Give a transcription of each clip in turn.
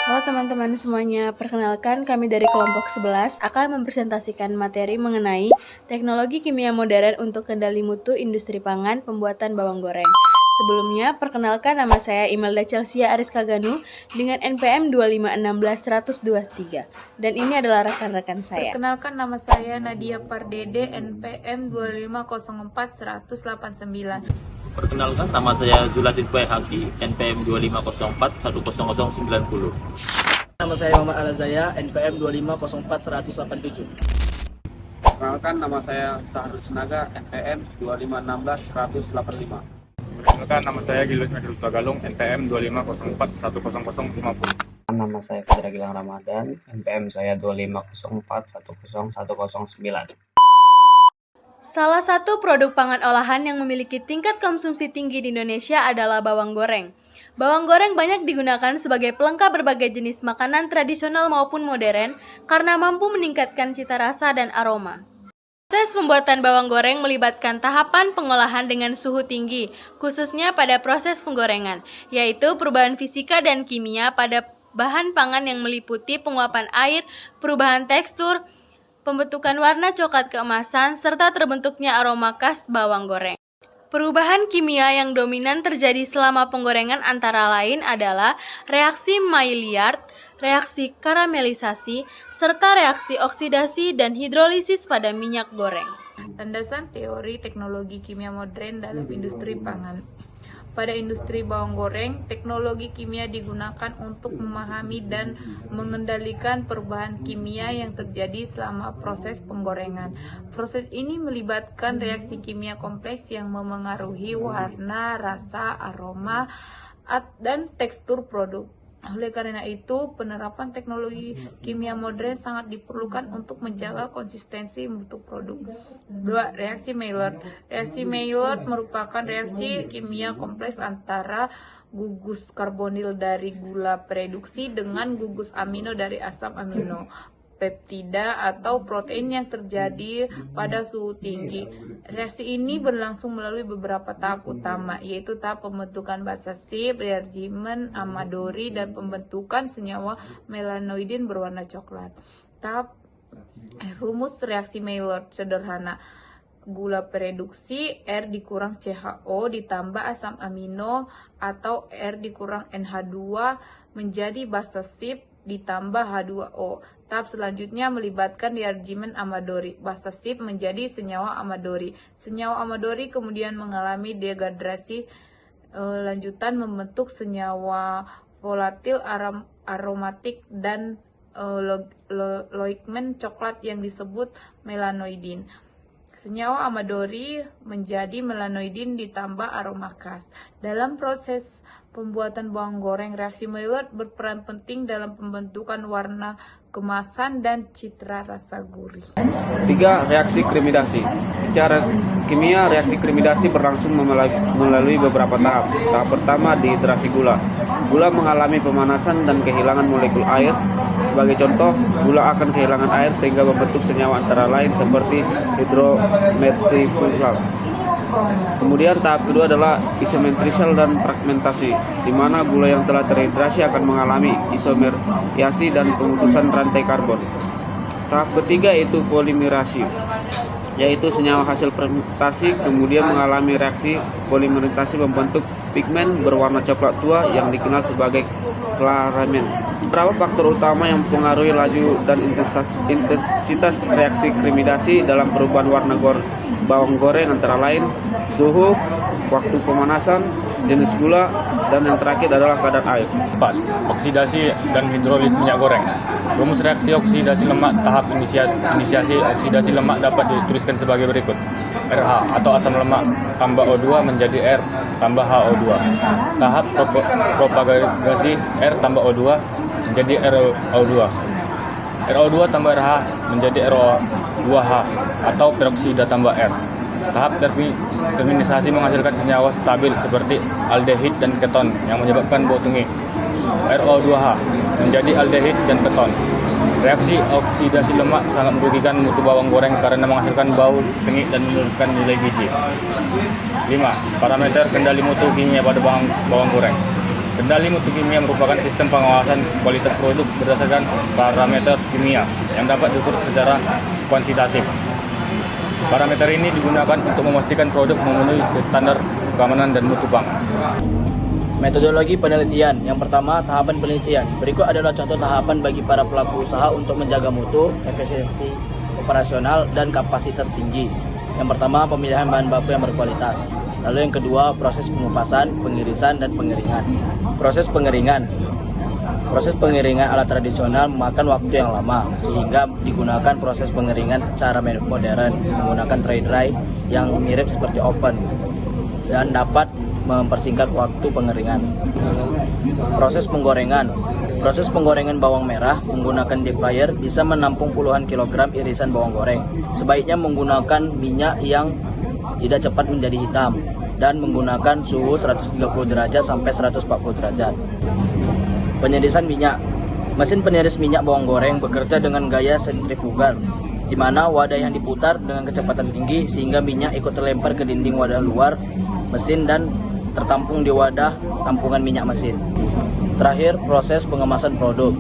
Halo teman-teman semuanya, perkenalkan kami dari kelompok 11 akan mempresentasikan materi mengenai teknologi kimia modern untuk kendali mutu industri pangan pembuatan bawang goreng. Sebelumnya, perkenalkan nama saya Imelda Chelsea Ariska Ganu dengan NPM 2566123 dan ini adalah rekan-rekan saya. Perkenalkan nama saya Nadia Pardede, NPM 2504189. Perkenalkan, nama saya Zulatin Haki, NPM 2504-10090. Nama saya Muhammad Al-Azaya, NPM 2504187. Perkenalkan, nama saya Sahrul Sinaga, NPM 2516-185. Perkenalkan, nama saya Gilbert Medrus Tagalong, NPM 2504-10050. Nama saya Fadra Gilang Ramadan, NPM saya 2504-10109. Salah satu produk pangan olahan yang memiliki tingkat konsumsi tinggi di Indonesia adalah bawang goreng. Bawang goreng banyak digunakan sebagai pelengkap berbagai jenis makanan tradisional maupun modern karena mampu meningkatkan cita rasa dan aroma. Proses pembuatan bawang goreng melibatkan tahapan pengolahan dengan suhu tinggi, khususnya pada proses penggorengan, yaitu perubahan fisika dan kimia pada bahan pangan yang meliputi penguapan air, perubahan tekstur, pembentukan warna coklat keemasan, serta terbentuknya aroma khas bawang goreng. Perubahan kimia yang dominan terjadi selama penggorengan antara lain adalah reaksi Maillard, reaksi karamelisasi, serta reaksi oksidasi dan hidrolisis pada minyak goreng. Landasan teori teknologi kimia modern dalam industri pangan. Pada industri bawang goreng, teknologi kimia digunakan untuk memahami dan mengendalikan perubahan kimia yang terjadi selama proses penggorengan. Proses ini melibatkan reaksi kimia kompleks yang memengaruhi warna, rasa, aroma, dan tekstur produk. Oleh karena itu, penerapan teknologi kimia modern sangat diperlukan untuk menjaga konsistensi mutu produk. 2. Reaksi Maillard. Reaksi Maillard merupakan reaksi kimia kompleks antara gugus karbonil dari gula pereduksi dengan gugus amino dari asam amino, peptida atau protein yang terjadi pada suhu tinggi. Reaksi ini berlangsung melalui beberapa tahap utama, yaitu tahap pembentukan basa sip, rearrangement Amadori, dan pembentukan senyawa melanoidin berwarna coklat. Tahap rumus reaksi Maillard sederhana. Gula pereduksi R dikurang CHO ditambah asam amino atau R dikurang NH2 menjadi basa sip ditambah H2O. Tahap selanjutnya melibatkan rearrangement Amadori. Basa sip menjadi senyawa Amadori. Senyawa Amadori kemudian mengalami dehidrasi lanjutan membentuk senyawa volatil aromatik dan loigment coklat yang disebut melanoidin. Senyawa Amadori menjadi melanoidin ditambah aroma khas. Dalam proses pembuatan bawang goreng, reaksi Maillard berperan penting dalam pembentukan warna kemasan dan citra rasa gurih. 3. Reaksi krimidasi. Secara kimia, reaksi krimidasi berlangsung melalui beberapa tahap. Tahap pertama, dehidrasi gula. Gula mengalami pemanasan dan kehilangan molekul air. Sebagai contoh, gula akan kehilangan air sehingga membentuk senyawa antara lain seperti hidromethifural. Kemudian tahap kedua adalah isometrisal dan fragmentasi, di mana gula yang telah terhidrasi akan mengalami isomerisasi dan pemutusan rantai karbon. Tahap ketiga yaitu polimerasi, yaitu senyawa hasil fermentasi kemudian mengalami reaksi polimerisasi membentuk pigmen berwarna coklat tua yang dikenal sebagai klaramen. Beberapa faktor utama yang mempengaruhi laju dan intensitas reaksi krimidasi dalam perubahan warna bawang goreng antara lain suhu, waktu pemanasan, jenis gula, dan yang terakhir adalah kadar air. 4. Oksidasi dan hidrolis minyak goreng. Rumus reaksi oksidasi lemak. Tahap inisiasi oksidasi lemak dapat dituliskan sebagai berikut. RH atau asam lemak tambah O2 menjadi R tambah HO2. Tahap propagasi R tambah O2 menjadi RO2. RO2 tambah RH menjadi RO2H atau peroksida tambah R. Tahap terminisasi menghasilkan senyawa stabil seperti aldehid dan keton yang menyebabkan bau tengi. RO2H menjadi aldehid dan keton. Reaksi oksidasi lemak sangat merugikan mutu bawang goreng karena menghasilkan bau tengi dan menurunkan nilai gizi. 5. Parameter kendali mutu kimia pada bawang goreng. Kendali mutu kimia merupakan sistem pengawasan kualitas produk berdasarkan parameter kimia yang dapat diukur secara kuantitatif. Parameter ini digunakan untuk memastikan produk memenuhi standar keamanan dan mutu pangan. Metodologi penelitian. Yang pertama, tahapan penelitian. Berikut adalah contoh tahapan bagi para pelaku usaha untuk menjaga mutu, efisiensi operasional, dan kapasitas tinggi. Yang pertama, pemilihan bahan baku yang berkualitas. Lalu yang kedua, proses pengupasan, pengirisan, dan pengeringan. Proses pengeringan. Proses pengeringan alat tradisional memakan waktu yang lama, sehingga digunakan proses pengeringan secara modern menggunakan tray dry yang mirip seperti oven dan dapat mempersingkat waktu pengeringan. Proses penggorengan. Proses penggorengan bawang merah menggunakan deep fryer bisa menampung puluhan kilogram irisan bawang goreng. Sebaiknya menggunakan minyak yang tidak cepat menjadi hitam dan menggunakan suhu 130 derajat sampai 140 derajat. Penirisan minyak. Mesin peniris minyak bawang goreng bekerja dengan gaya sentrifugal, di mana wadah yang diputar dengan kecepatan tinggi sehingga minyak ikut terlempar ke dinding wadah luar mesin dan tertampung di wadah tampungan minyak mesin. Terakhir, proses pengemasan produk.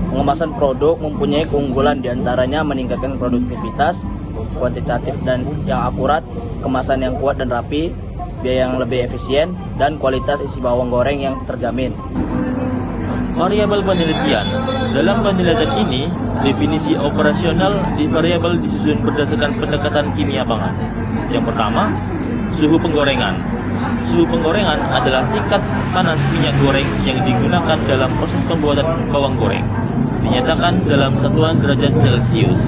Pengemasan produk mempunyai keunggulan diantaranya meningkatkan produktivitas, kuantitatif dan yang akurat, kemasan yang kuat dan rapi, biaya yang lebih efisien, dan kualitas isi bawang goreng yang terjamin. Variabel penelitian. Dalam penelitian ini, definisi operasional di variabel disusun berdasarkan pendekatan kimia pangan. Yang pertama, suhu penggorengan. Suhu penggorengan adalah tingkat panas minyak goreng yang digunakan dalam proses pembuatan bawang goreng. Dinyatakan dalam satuan derajat Celcius.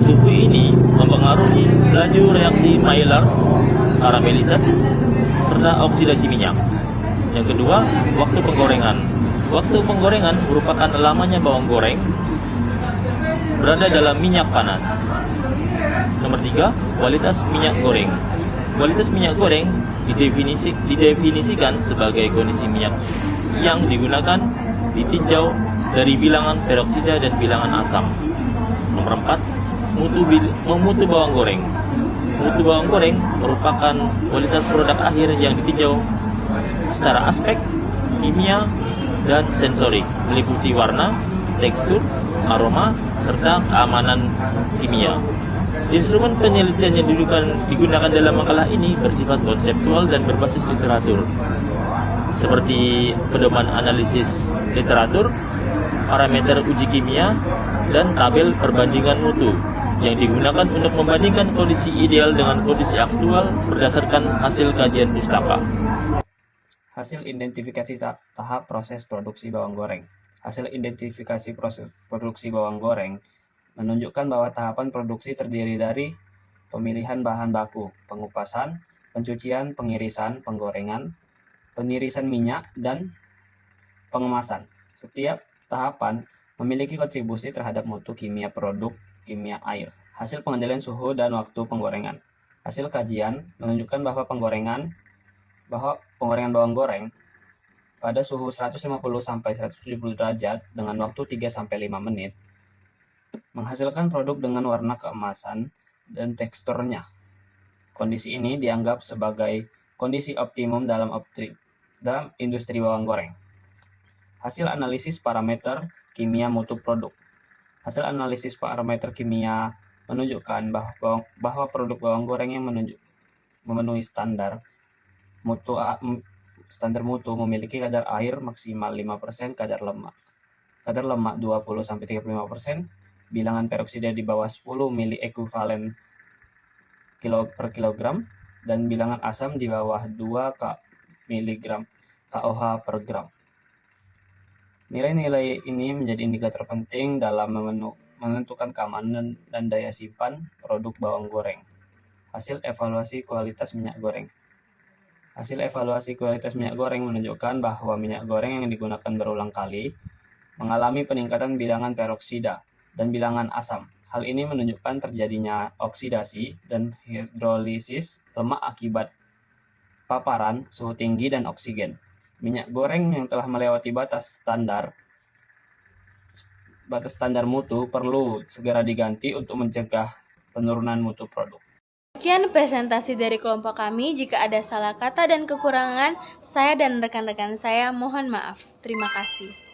Suhu ini mempengaruhi laju reaksi Maillard, karamelisasi, serta oksidasi minyak. Yang kedua, waktu penggorengan. Waktu penggorengan merupakan lamanya bawang goreng berada dalam minyak panas. Nomor 3, kualitas minyak goreng. Kualitas minyak goreng didefinisikan sebagai kondisi minyak yang digunakan ditinjau dari bilangan peroksida dan bilangan asam. Nomor 4, mutu bawang goreng. Mutu bawang goreng merupakan kualitas produk akhir yang ditinjau secara aspek kimia dan sensorik, meliputi warna, tekstur, aroma, serta keamanan kimia. Instrumen penelitian yang digunakan dalam makalah ini bersifat konseptual dan berbasis literatur, seperti pedoman analisis literatur, parameter uji kimia, dan tabel perbandingan mutu yang digunakan untuk membandingkan kondisi ideal dengan kondisi aktual berdasarkan hasil kajian pustaka. Hasil identifikasi tahap proses produksi bawang goreng. Hasil identifikasi proses produksi bawang goreng menunjukkan bahwa tahapan produksi terdiri dari pemilihan bahan baku, pengupasan, pencucian, pengirisan, penggorengan, penirisan minyak, dan pengemasan. Setiap tahapan memiliki kontribusi terhadap mutu kimia produk, kimia air. Hasil pengendalian suhu dan waktu penggorengan. Hasil kajian menunjukkan bahwa penggorengan bawang goreng pada suhu 150 sampai 170 derajat dengan waktu 3 sampai 5 menit menghasilkan produk dengan warna keemasan dan teksturnya. Kondisi ini dianggap sebagai kondisi optimum dalam industri bawang goreng. Hasil analisis parameter kimia mutu produk. Hasil analisis parameter kimia menunjukkan bahwa produk bawang goreng yang memenuhi standar mutu memiliki kadar air maksimal 5%, kadar lemak 20-35%, bilangan peroksida di bawah 10 mili ekuivalen per kilogram, dan bilangan asam di bawah 2 mg KOH per gram. Nilai-nilai ini menjadi indikator penting dalam menentukan keamanan dan daya simpan produk bawang goreng. Hasil evaluasi kualitas minyak goreng. Hasil evaluasi kualitas minyak goreng menunjukkan bahwa minyak goreng yang digunakan berulang kali mengalami peningkatan bilangan peroksida dan bilangan asam. Hal ini menunjukkan terjadinya oksidasi dan hidrolisis lemak akibat paparan suhu tinggi dan oksigen. Minyak goreng yang telah melewati batas standar mutu perlu segera diganti untuk mencegah penurunan mutu produk. Sekian presentasi dari kelompok kami. Jika ada salah kata dan kekurangan, saya dan rekan-rekan saya mohon maaf. Terima kasih.